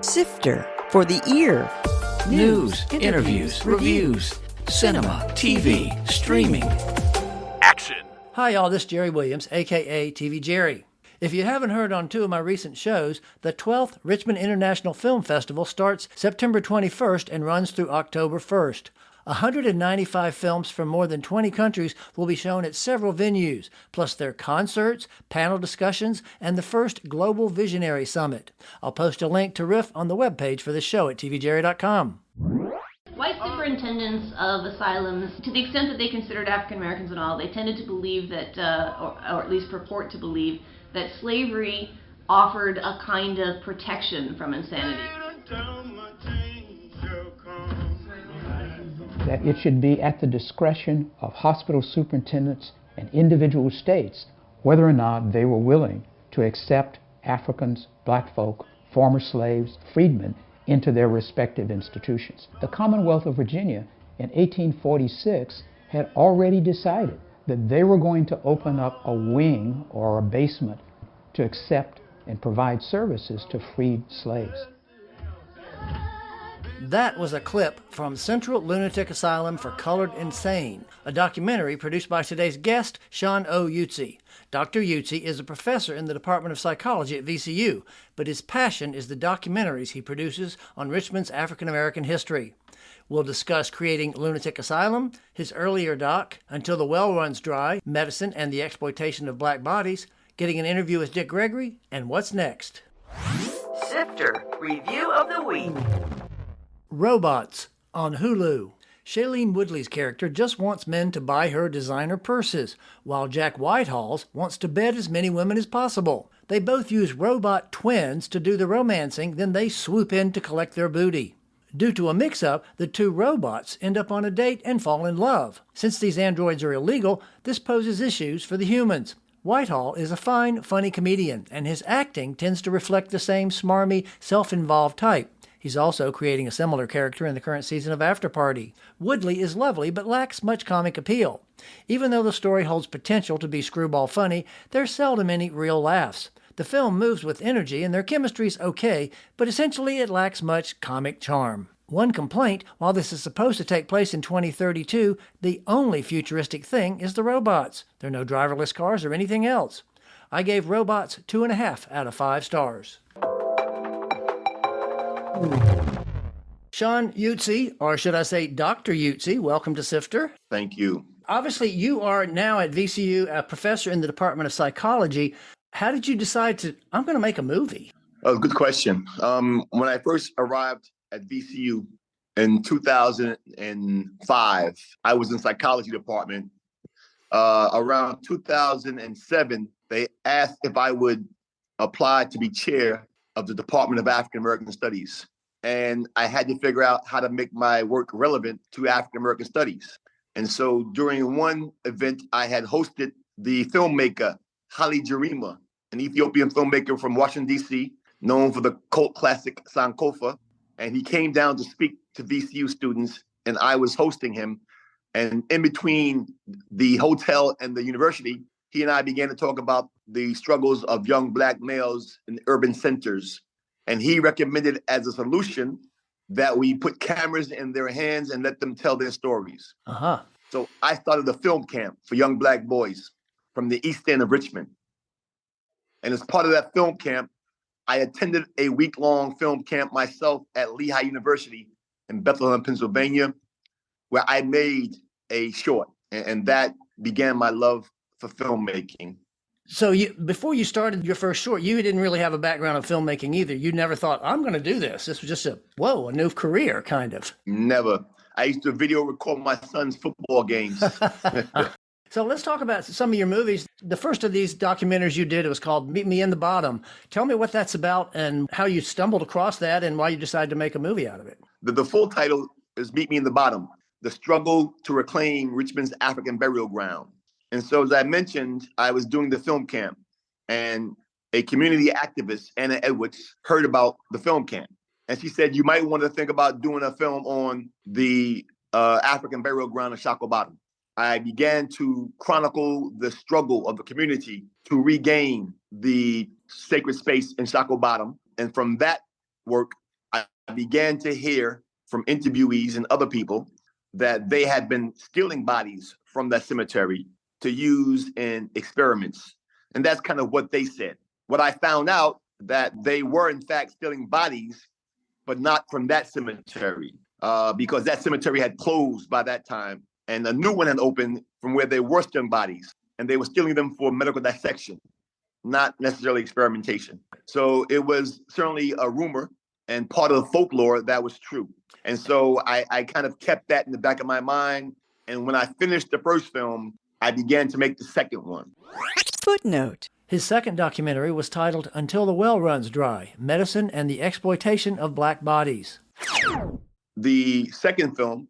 Sifter for the ear. News, interviews, reviews, cinema, TV, streaming. Action. Hi y'all, this is Jerry Williams, aka TV Jerry. If you haven't heard on two of my recent shows, the 12th Richmond International Film Festival starts September 21st and runs through October 1st. 195 films from more than 20 countries will be shown at several venues, plus there are concerts, panel discussions, and the first Global Visionary Summit. I'll post a link to Riff on the webpage for the show at tvjerry.com. White superintendents of asylums, to the extent that they considered African Americans and all, they tended to believe that, or at least purport to believe, that slavery offered a kind of protection from insanity. That it should be at the discretion of hospital superintendents and individual states whether or not they were willing to accept Africans, black folk, former slaves, freedmen into their respective institutions. The Commonwealth of Virginia in 1846 had already decided that they were going to open up a wing or a basement to accept and provide services to freed slaves. That was a clip from Central Lunatic Asylum for Colored Insane, a documentary produced by today's guest, Shawn O. Utsey. Dr. Utsey is a professor in the Department of Psychology at VCU, but his passion is the documentaries he produces on Richmond's African American history. We'll discuss creating Lunatic Asylum, his earlier doc, Until the Well Runs Dry, Medicine and the Exploitation of Black Bodies, getting an interview with Dick Gregory, and what's next. Sifter Review of the Week. Robots on Hulu. Shailene Woodley's character just wants men to buy her designer purses, while Jack Whitehall's wants to bed as many women as possible. They both use robot twins to do the romancing, then they swoop in to collect their booty. Due to a mix-up, the two robots end up on a date and fall in love. Since these androids are illegal, this poses issues for the humans. Whitehall is a fine, funny comedian, and his acting tends to reflect the same smarmy, self-involved type. He's also creating a similar character in the current season of After Party. Woodley is lovely but lacks much comic appeal. Even though the story holds potential to be screwball funny, there's seldom any real laughs. The film moves with energy and their chemistry's okay, but essentially it lacks much comic charm. One complaint, while this is supposed to take place in 2032, the only futuristic thing is the robots. There are no driverless cars or anything else. I gave Robots 2.5 out of 5 stars. Shawn Utsey, or should I say Dr. Utsey, welcome to Sifter. Thank you. Obviously, you are now at VCU a professor in the Department of Psychology. How did you decide I'm going to make a movie? Oh, good question. When I first arrived at VCU in 2005, I was in psychology department. Around 2007, they asked if I would apply to be chair of the Department of African American Studies. And I had to figure out how to make my work relevant to African American studies. And so during one event, I had hosted the filmmaker, Haile Gerima, an Ethiopian filmmaker from Washington, D.C., known for the cult classic Sankofa. And he came down to speak to VCU students, and I was hosting him. And in between the hotel and the university, he and I began to talk about the struggles of young Black males in urban centers. And he recommended as a solution that we put cameras in their hands and let them tell their stories. So I started a film camp for young Black boys from the East End of Richmond. And as part of that film camp, I attended a week-long film camp myself at Lehigh University in Bethlehem, Pennsylvania, where I made a short. And that began my love for filmmaking. So before you started your first short, you didn't really have a background of filmmaking either. You never thought, I'm going to do this. This was just a new career, kind of. Never. I used to video record my son's football games. So let's talk about some of your movies. The first of these documentaries you did, it was called Meet Me in the Bottom. Tell me what that's about and how you stumbled across that and why you decided to make a movie out of it. The full title is Meet Me in the Bottom, the struggle to reclaim Richmond's African burial ground. And so, as I mentioned, I was doing the film camp, and a community activist, Anna Edwards, heard about the film camp. And she said, you might want to think about doing a film on the African burial ground of Shako Bottom. I began to chronicle the struggle of the community to regain the sacred space in Shako Bottom. And from that work, began to hear from interviewees and other people that they had been stealing bodies from that cemetery to use in experiments. And that's kind of what they said. What I found out that they were in fact stealing bodies, but not from that cemetery, because that cemetery had closed by that time and a new one had opened from where they were stealing bodies, and they were stealing them for medical dissection, not necessarily experimentation. So it was certainly a rumor and part of the folklore that was true. And so I kind of kept that in the back of my mind. And when I finished the first film, I began to make the second one. Footnote. His second documentary was titled Until the Well Runs Dry, Medicine and the Exploitation of Black Bodies. The second film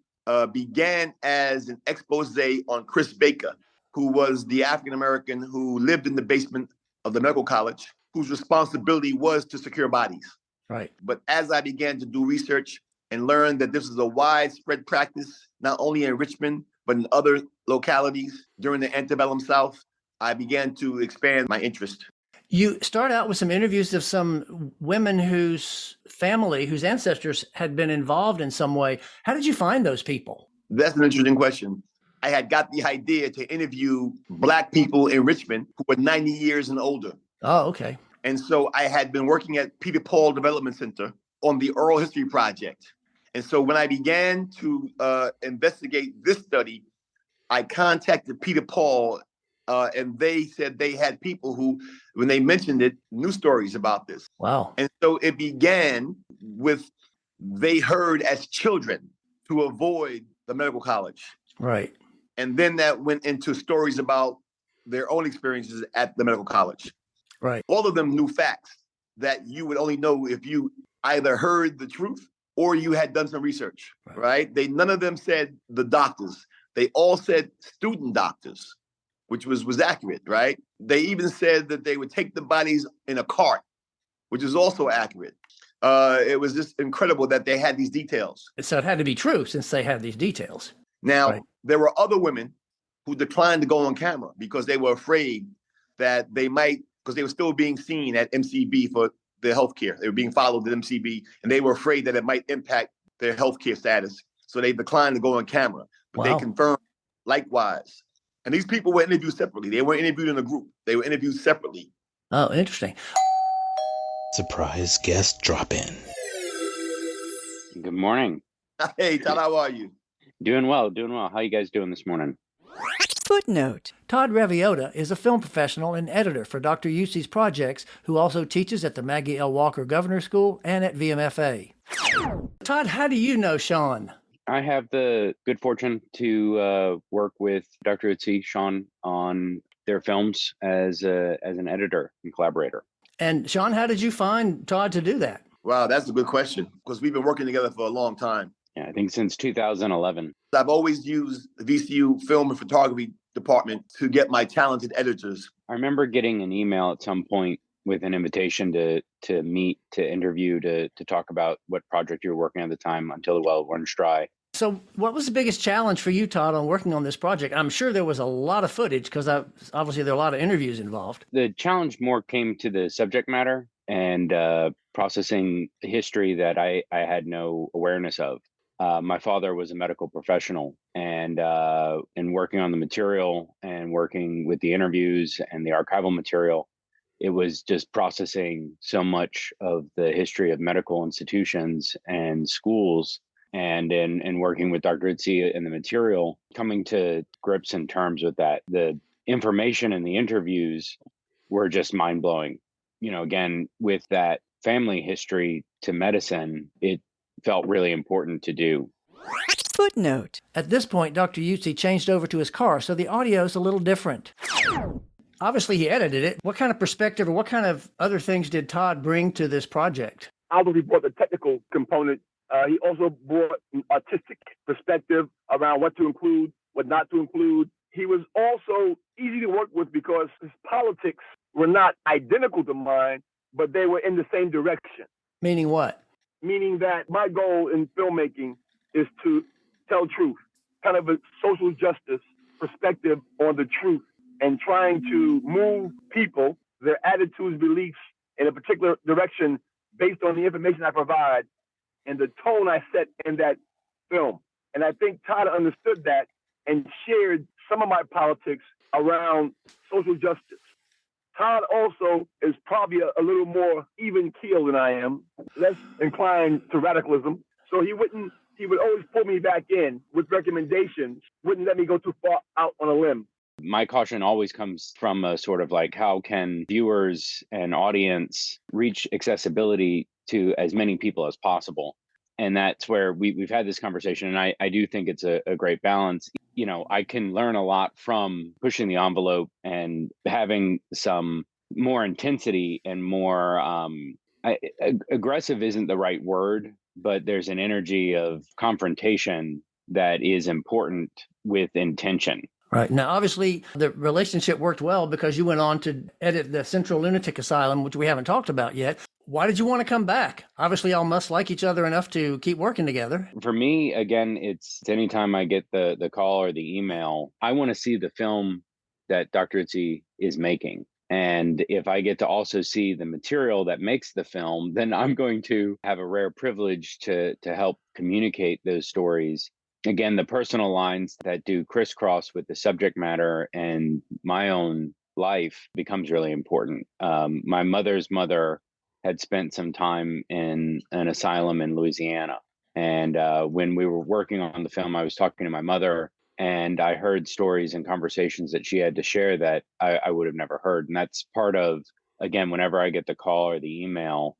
began as an expose on Chris Baker, who was the African-American who lived in the basement of the medical college, whose responsibility was to secure bodies. Right. But as I began to do research and learn that this is a widespread practice, not only in Richmond, but in other localities during the antebellum South, I began to expand my interest. You start out with some interviews of some women whose family, whose ancestors had been involved in some way. How did you find those people? That's an interesting question. I had got the idea to interview Black people in Richmond who were 90 years and older. Oh, okay. And so I had been working at Peter Paul Development Center on the Oral History Project. And so when I began to investigate this study, I contacted Peter Paul, and they said they had people who, when they mentioned it, knew stories about this. Wow. And so it began with they heard as children to avoid the medical college. Right. And then that went into stories about their own experiences at the medical college. Right. All of them knew facts that you would only know if you either heard the truth or you had done some research, right? None of them said the doctors. They all said student doctors, which was accurate, right? They even said that they would take the bodies in a cart, which is also accurate. It was just incredible that they had these details. So it had to be true since they had these details. Now, there were other women who declined to go on camera because they were afraid that they might, because they were still being seen at MCB for their healthcare. They were being followed at MCB, and they were afraid that it might impact their healthcare status. So they declined to go on camera, but they confirmed likewise. And these people were interviewed separately. They weren't interviewed in a group. They were interviewed separately. Oh, interesting. Surprise guest drop-in. Good morning. Hey, Todd, how are you? Doing well. How you guys doing this morning? Footnote. Todd Raviota is a film professional and editor for Dr. Utsey's projects, who also teaches at the Maggie L. Walker Governor School and at VMFA. Todd, how do you know Shawn? I have the good fortune to work with Dr. Utsey, Shawn, on their films as an editor and collaborator. And Shawn, how did you find Todd to do that? Wow, that's a good question, because we've been working together for a long time. Yeah, I think since 2011. I've always used the VCU film and photography department to get my talented editors. I remember getting an email at some point with an invitation to meet, to interview, to talk about what project you were working on at the time, Until the Well Runs Dry. So what was the biggest challenge for you, Todd, on working on this project? I'm sure there was a lot of footage because obviously there are a lot of interviews involved. The challenge more came to the subject matter and processing history that I had no awareness of. My father was a medical professional, and working on the material and working with the interviews and the archival material, it was just processing so much of the history of medical institutions and schools. And in working with Dr. Utsey and the material, coming to grips and terms with that, the information in the interviews were just mind blowing. You know, again, with that family history to medicine, it felt really important to do. Footnote. At this point, Dr. Utsey changed over to his car, so the audio is a little different. Obviously, he edited it. What kind of perspective or what kind of other things did Todd bring to this project? Although he brought the technical component, he also brought an artistic perspective around what to include, what not to include. He was also easy to work with because his politics were not identical to mine, but they were in the same direction. Meaning what? Meaning that my goal in filmmaking is to tell truth, kind of a social justice perspective on the truth, and trying to move people, their attitudes, beliefs in a particular direction based on the information I provide and the tone I set in that film. And I think Todd understood that and shared some of my politics around social justice. Todd also is probably a little more even keel than I am, less inclined to radicalism. So he would always pull me back in with recommendations, wouldn't let me go too far out on a limb. My caution always comes from a sort of like, how can viewers and audience reach accessibility to as many people as possible? And that's where we've had this conversation. And I do think it's a great balance. You know, I can learn a lot from pushing the envelope and having some more intensity and more aggressive isn't the right word, but there's an energy of confrontation that is important with intention. Right. Now, obviously, the relationship worked well because you went on to edit the Central Lunatic Asylum, which we haven't talked about yet. Why did you want to come back? Obviously, y'all must like each other enough to keep working together. For me, again, it's anytime I get the call or the email, I want to see the film that Dr. Utsey is making. And if I get to also see the material that makes the film, then I'm going to have a rare privilege to help communicate those stories. Again, the personal lines that do crisscross with the subject matter and my own life becomes really important. My mother's mother had spent some time in an asylum in Louisiana. And when we were working on the film, I was talking to my mother, and I heard stories and conversations that she had to share that I would have never heard. And that's part of, again, whenever I get the call or the email,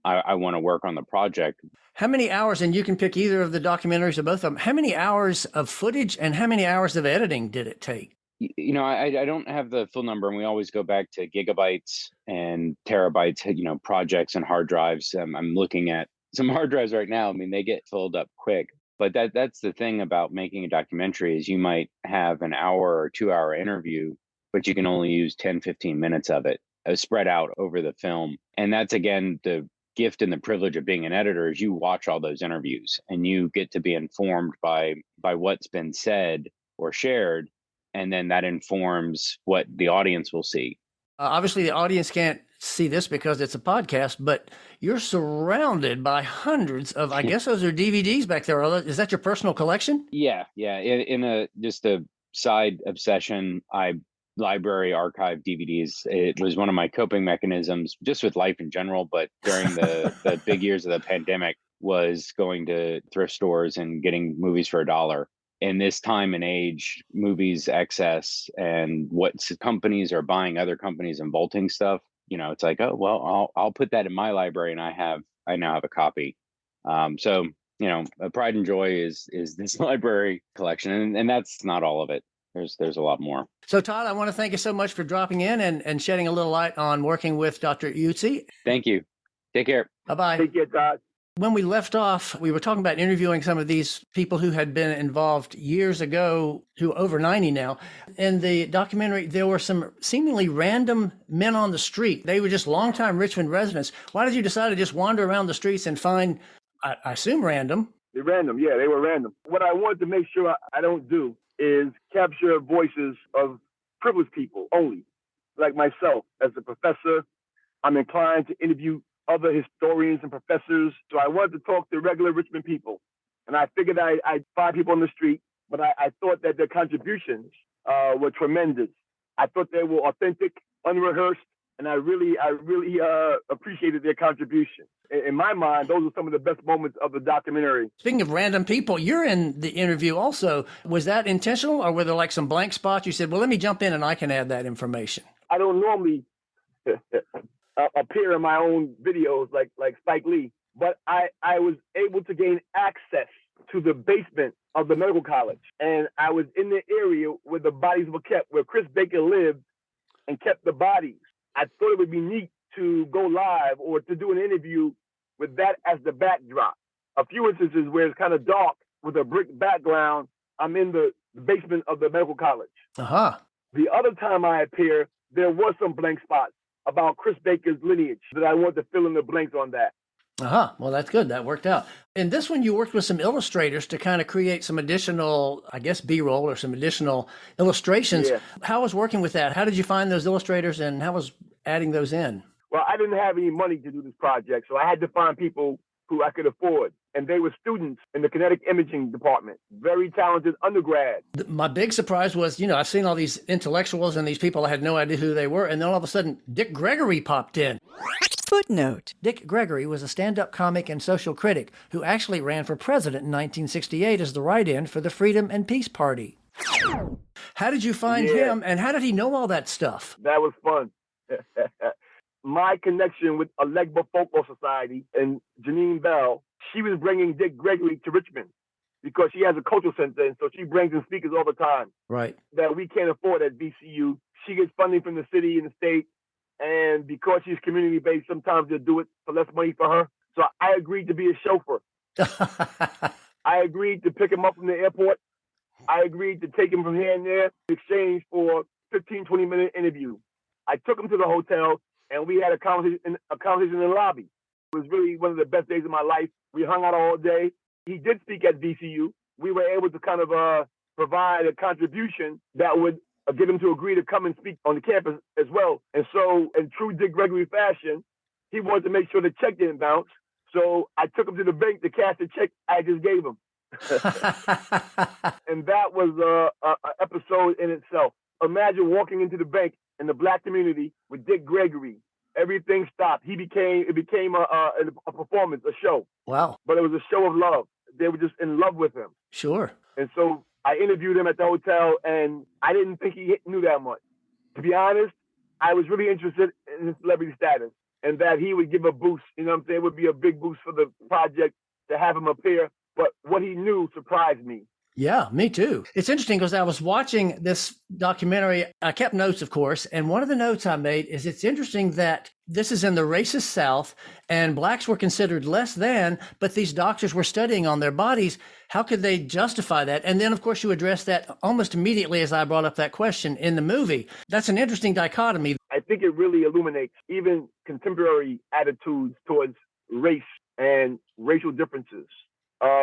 I want to work on the project. How many hours, and you can pick either of the documentaries or both of them, how many hours of footage and how many hours of editing did it take? You know, I don't have the full number, and we always go back to gigabytes and terabytes, you know, projects and hard drives. I'm looking at some hard drives right now. I mean, they get filled up quick. But that's the thing about making a documentary is you might have an hour or 2 hour interview, but you can only use 10, 15 minutes of it spread out over the film. And that's, again, the gift and the privilege of being an editor is you watch all those interviews and you get to be informed by what's been said or shared. And then that informs what the audience will see. Obviously, the audience can't see this because it's a podcast, but you're surrounded by hundreds of, I guess those are DVDs back there. Is that your personal collection? Yeah. In a just a side obsession, I library archive DVDs. It was one of my coping mechanisms just with life in general, but during the big years of the pandemic was going to thrift stores and getting movies for $1. In this time and age, movies excess and what companies are buying other companies and vaulting stuff, you know, it's like, oh, well, I'll put that in my library and I now have a copy. So, you know, a pride and joy is this library collection. And that's not all of it. There's a lot more. So, Todd, I want to thank you so much for dropping in and shedding a little light on working with Dr. Utsey. Thank you. Take care. Bye-bye. Take care, Todd. When we left off, we were talking about interviewing some of these people who had been involved years ago, who are over 90 now. In the documentary, there were some seemingly random men on the street. They were just longtime Richmond residents. Why did you decide to just wander around the streets and find, I assume, random? They're random. Yeah, they were random. What I wanted to make sure I don't do is capture voices of privileged people only. Like myself, as a professor, I'm inclined to interview other historians and professors. So I wanted to talk to regular Richmond people. And I figured I'd find people on the street, but I thought that their contributions were tremendous. I thought they were authentic, unrehearsed, and I really appreciated their contributions. In my mind, those are some of the best moments of the documentary. Speaking of random people, you're in the interview also. Was that intentional, or were there like some blank spots? You said, well, let me jump in and I can add that information. I don't normally appear in my own videos like Spike Lee, but I was able to gain access to the basement of the medical college. And I was in the area where the bodies were kept, where Chris Baker lived and kept the bodies. I thought it would be neat to go live or to do an interview with that as the backdrop. A few instances where it's kind of dark with a brick background, I'm in the basement of the medical college. Uh-huh. The other time I appear, there was some blank spots about Chris Baker's lineage that I want to fill in the blanks on that. Uh-huh. Well, that's good. That worked out. In this one, you worked with some illustrators to kind of create some additional, I guess, B-roll or some additional illustrations. Yeah. How was working with that? How did you find those illustrators and how was adding those in? Well, I didn't have any money to do this project, so I had to find people who I could afford. And they were students in the kinetic imaging department, very talented undergrad. My big surprise was, I've seen all these intellectuals and these people, I had no idea who they were. And then all of a sudden, Dick Gregory popped in. Footnote. Dick Gregory was a stand-up comic and social critic who actually ran for president in 1968 as the write-in for the Freedom and Peace Party. How did you find him, and how did he know all that stuff? That was fun. My connection with Alegba Folklore Society and Janine Bell, she was bringing Dick Gregory to Richmond because she has a cultural center, and so she brings in speakers all the time. Right. That we can't afford at VCU. She gets funding from the city and the state, and because she's community-based, sometimes they'll do it for less money for her. So I agreed to be a chauffeur. I agreed to pick him up from the airport. I agreed to take him from here and there in exchange for 15, 20-minute interview. I took him to the hotel, and we had a conversation in the lobby. It was really one of the best days of my life. We hung out all day. He did speak at VCU. We were able to kind of provide a contribution that would get him to agree to come and speak on the campus as well. And so, in true Dick Gregory fashion, he wanted to make sure the check didn't bounce. So I took him to the bank to cash the check I just gave him. And that was an episode in itself. Imagine walking into the bank in the Black community with Dick Gregory. Everything stopped. It became a performance, a show. Wow. But it was a show of love. They were just in love with him. Sure. And so I interviewed him at the hotel, and I didn't think he knew that much. To be honest, I was really interested in his celebrity status and that he would give a boost. You know what I'm saying? It would be a big boost for the project to have him appear. But what he knew surprised me. Yeah, me too. It's interesting because I was watching this documentary. I kept notes, of course, and one of the notes I made is it's interesting that this is in the racist South and blacks were considered less than, but these doctors were studying on their bodies. How could they justify that? And then, of course, you address that almost immediately as I brought up that question in the movie. That's an interesting dichotomy. I think it really illuminates even contemporary attitudes towards race and racial differences.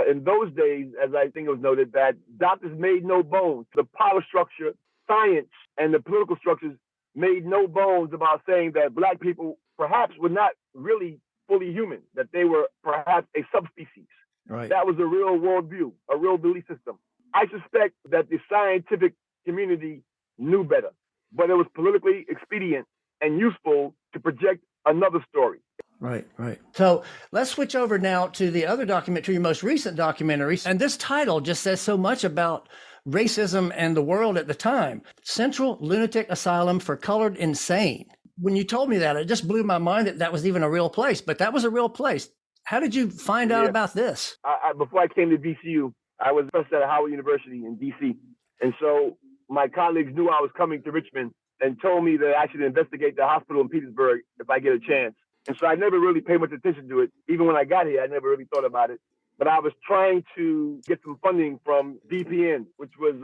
In those days, as I think it was noted, that doctors made no bones. The power structure, science, and the political structures made no bones about saying that black people perhaps were not really fully human, that they were perhaps a subspecies. Right. That was a real worldview, a real belief system. I suspect that the scientific community knew better, but it was politically expedient and useful to project another story. Right, right. So let's switch over now to the other document, to your most recent documentary. And this title just says so much about racism and the world at the time. Central Lunatic Asylum for Colored Insane. When you told me that, it just blew my mind that that was even a real place, but that was a real place. How did you find out about this? Before I came to VCU, I was professor at Howard University in DC. And so my colleagues knew I was coming to Richmond and told me that I should investigate the hospital in Petersburg if I get a chance. And so I never really paid much attention to it. Even when I got here, I never really thought about it. But I was trying to get some funding from DPN, which was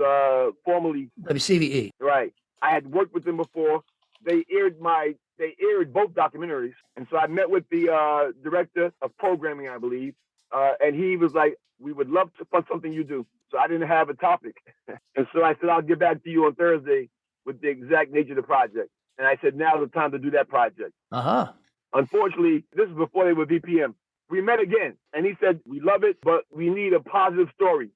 formerly WCVE. Right. I had worked with them before. They aired both documentaries. And so I met with the director of programming, I believe. And he was like, we would love to fund something you do. So I didn't have a topic. And so I said, I'll get back to you on Thursday with the exact nature of the project. And I said, now's the time to do that project. Uh-huh. Unfortunately, this is before they were VPM. We met again, and he said, we love it, but we need a positive story.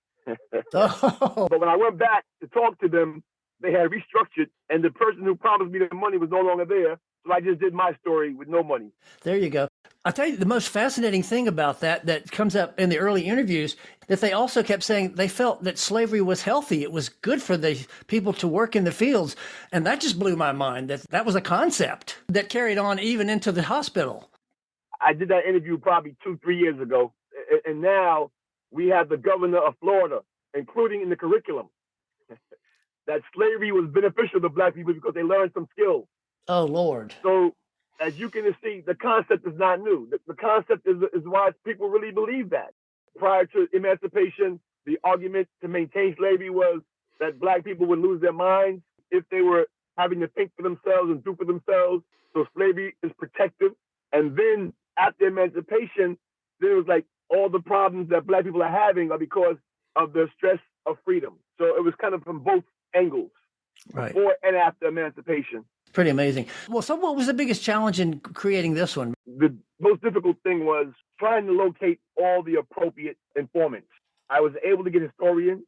But when I went back to talk to them, they had restructured, and the person who promised me the money was no longer there. So I just did my story with no money. There you go. I'll tell you the most fascinating thing about that comes up in the early interviews, that they also kept saying they felt that slavery was healthy. It was good for the people to work in the fields. And that just blew my mind, that was a concept that carried on even into the hospital. I did that interview probably 2-3 years ago. And now we have the governor of Florida, including in the curriculum, that slavery was beneficial to black people because they learned some skills. Oh, Lord. So as you can see, the concept is not new. The concept is why people really believe that. Prior to emancipation, the argument to maintain slavery was that black people would lose their minds if they were having to think for themselves and do for themselves. So slavery is protective. And then after emancipation, there was like all the problems that black people are having are because of the stress of freedom. So it was kind of from both angles, right, before and after emancipation. Pretty amazing. Well, so what was the biggest challenge in creating this one? The most difficult thing was trying to locate all the appropriate informants. I was able to get historians,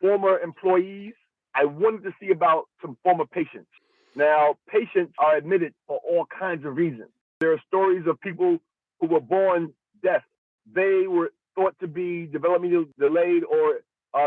former employees. I wanted to see about some former patients. Now, patients are admitted for all kinds of reasons. There are stories of people who were born deaf. They were thought to be developmentally delayed or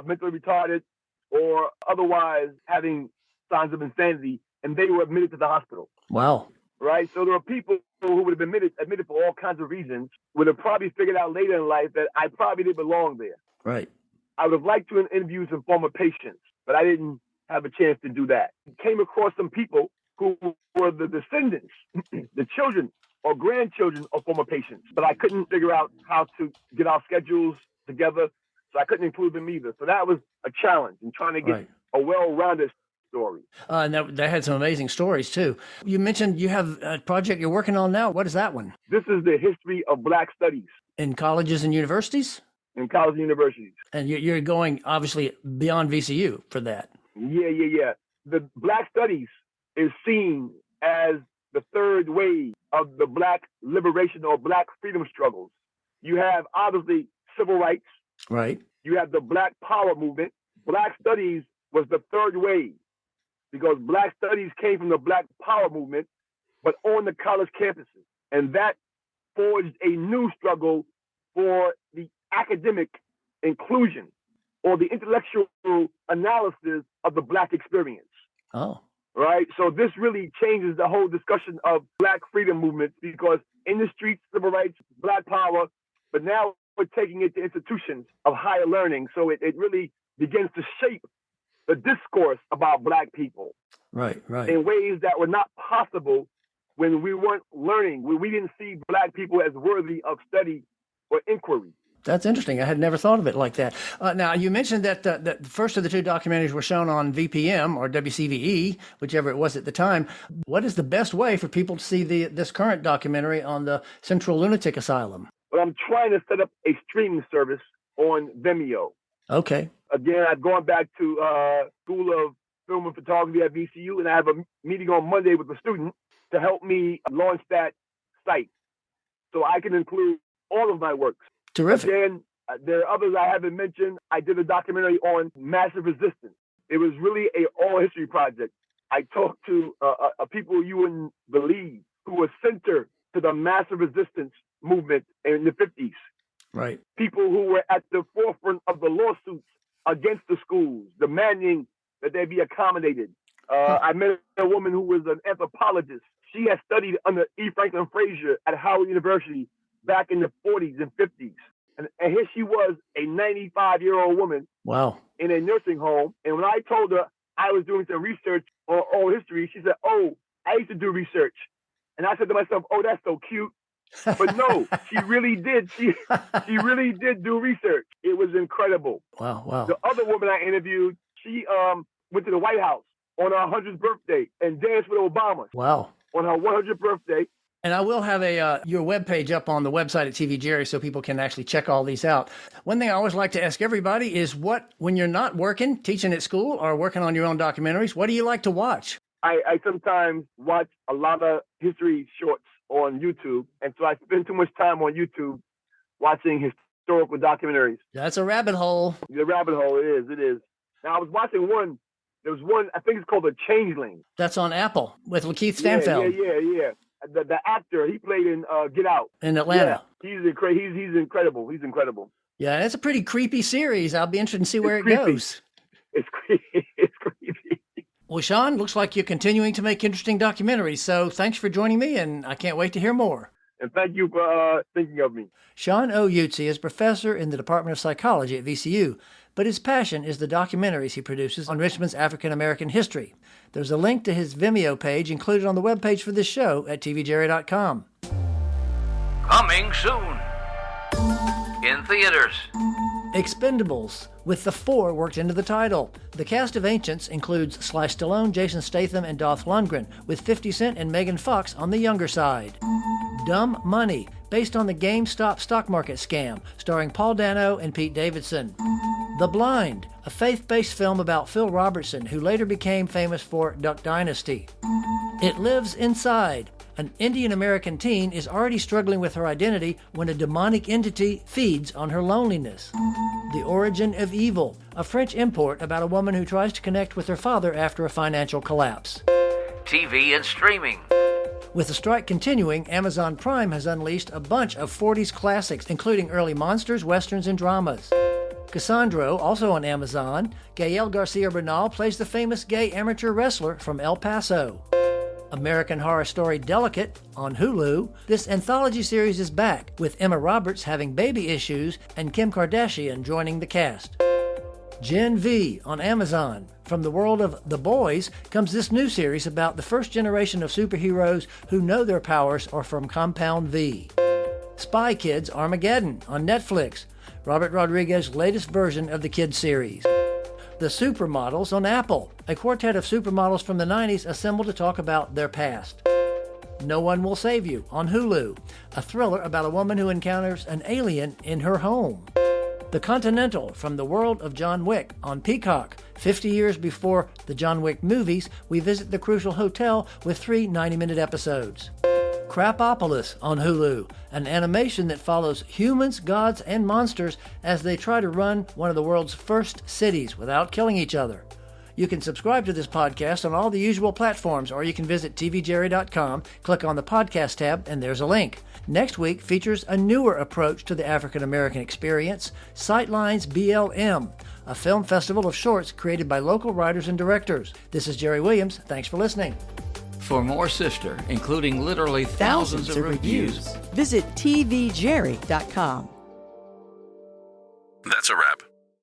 mentally retarded or otherwise having signs of insanity, and they were admitted to the hospital. Wow. Right? So there are people who would have been admitted for all kinds of reasons, would have probably figured out later in life that I probably didn't belong there. Right. I would have liked to interview some former patients, but I didn't have a chance to do that. Came across some people who were the descendants, the children or grandchildren of former patients, but I couldn't figure out how to get our schedules together, so I couldn't include them either. So that was a challenge in trying to get a well-rounded story. And that had some amazing stories too. You mentioned you have a project you're working on now. What is that one? This is the history of Black studies. In colleges and universities? In colleges and universities. And you're going obviously beyond VCU for that. Yeah. The Black studies is seen as the third wave of the Black liberation or Black freedom struggles. You have obviously civil rights. Right. You have the Black Power movement. Black studies was the third wave because Black studies came from the Black Power movement, but on the college campuses. And that forged a new struggle for the academic inclusion or the intellectual analysis of the Black experience. Oh. Right? So this really changes the whole discussion of Black freedom movements because in the streets, civil rights, Black power, but now we're taking it to institutions of higher learning. So it really begins to shape the discourse about Black people. Right. In ways that were not possible when we weren't learning, when we didn't see Black people as worthy of study or inquiry. That's interesting. I had never thought of it like that. Now, you mentioned that the first of the two documentaries were shown on VPM or WCVE, whichever it was at the time. What is the best way for people to see this current documentary on the Central Lunatic Asylum? Well, I'm trying to set up a streaming service on Vimeo. Okay. Again, I've gone back to School of Film and Photography at VCU, and I have a meeting on Monday with a student to help me launch that site so I can include all of my works. Terrific. Again, there are others I haven't mentioned. I did a documentary on massive resistance. It was really an all-history project. I talked to people you wouldn't believe who were center to the massive resistance movement in the 50s. Right. People who were at the forefront of the lawsuits against the schools, demanding that they be accommodated. I met a woman who was an anthropologist. She had studied under E. Franklin Frazier at Howard University back in the 40s and 50s. And here she was, a 95-year-old woman. Wow. In a nursing home. And when I told her I was doing some research on oral history, she said, "Oh, I used to do research." And I said to myself, "Oh, that's so cute." But no, she really did. She really did do research. It was incredible. Wow. The other woman I interviewed, she went to the White House on her 100th birthday and danced with Obama. Wow. On her 100th birthday. And I will have your webpage up on the website at TV Jerry so people can actually check all these out. One thing I always like to ask everybody is when you're not working, teaching at school or working on your own documentaries, what do you like to watch? I sometimes watch a lot of history shorts on YouTube. And so I spend too much time on YouTube watching historical documentaries. That's a rabbit hole. The rabbit hole, it is. Now, I was watching one. There was one, I think it's called The Changeling. That's on Apple with Lakeith Stanfield. Yeah. The actor, he played in Get Out. In Atlanta. Yeah, he's incredible. He's incredible. Yeah, and it's a pretty creepy series. I'll be interested to see where it goes. It's creepy. It's creepy. Well, Shawn, looks like you're continuing to make interesting documentaries. So thanks for joining me, and I can't wait to hear more. And thank you for thinking of me. Shawn O. Utsey is professor in the Department of Psychology at VCU, but his passion is the documentaries he produces on Richmond's African-American history. There's a link to his Vimeo page included on the webpage for this show at tvjerry.com. Coming soon. In theaters. Expendables, with the 4 worked into the title. The cast of Ancients includes Sly Stallone, Jason Statham, and Dolph Lundgren, with 50 Cent and Megan Fox on the younger side. Dumb Money, based on the GameStop stock market scam, starring Paul Dano and Pete Davidson. The Blind, a faith-based film about Phil Robertson, who later became famous for Duck Dynasty. It Lives Inside. An Indian-American teen is already struggling with her identity when a demonic entity feeds on her loneliness. The Origin of Evil, a French import about a woman who tries to connect with her father after a financial collapse. TV and streaming. With the strike continuing, Amazon Prime has unleashed a bunch of 40s classics, including early monsters, westerns, and dramas. Cassandro, also on Amazon, Gael Garcia Bernal plays the famous gay amateur wrestler from El Paso. American Horror Story Delicate on Hulu. This anthology series is back, with Emma Roberts having baby issues and Kim Kardashian joining the cast. Gen V on Amazon. From the world of The Boys comes this new series about the first generation of superheroes who know their powers are from Compound V. Spy Kids Armageddon on Netflix. Robert Rodriguez's latest version of the kids series. The Supermodels on Apple, a quartet of supermodels from the 90s assembled to talk about their past. No One Will Save You on Hulu, a thriller about a woman who encounters an alien in her home. The Continental, from the world of John Wick on Peacock. 50 years before the John Wick movies, we visit the Crucial Hotel with 3 90-minute episodes. Crapopolis on Hulu, an animation that follows humans, gods, and monsters as they try to run one of the world's first cities without killing each other. You can subscribe to this podcast on all the usual platforms, or you can visit tvjerry.com, click on the podcast tab, and there's a link. Next week features a newer approach to the African American experience, Sightlines BLM, a film festival of shorts created by local writers and directors. This is Jerry Williams. Thanks for listening. For more Sister, including literally thousands of reviews, visit tvjerry.com. That's a wrap.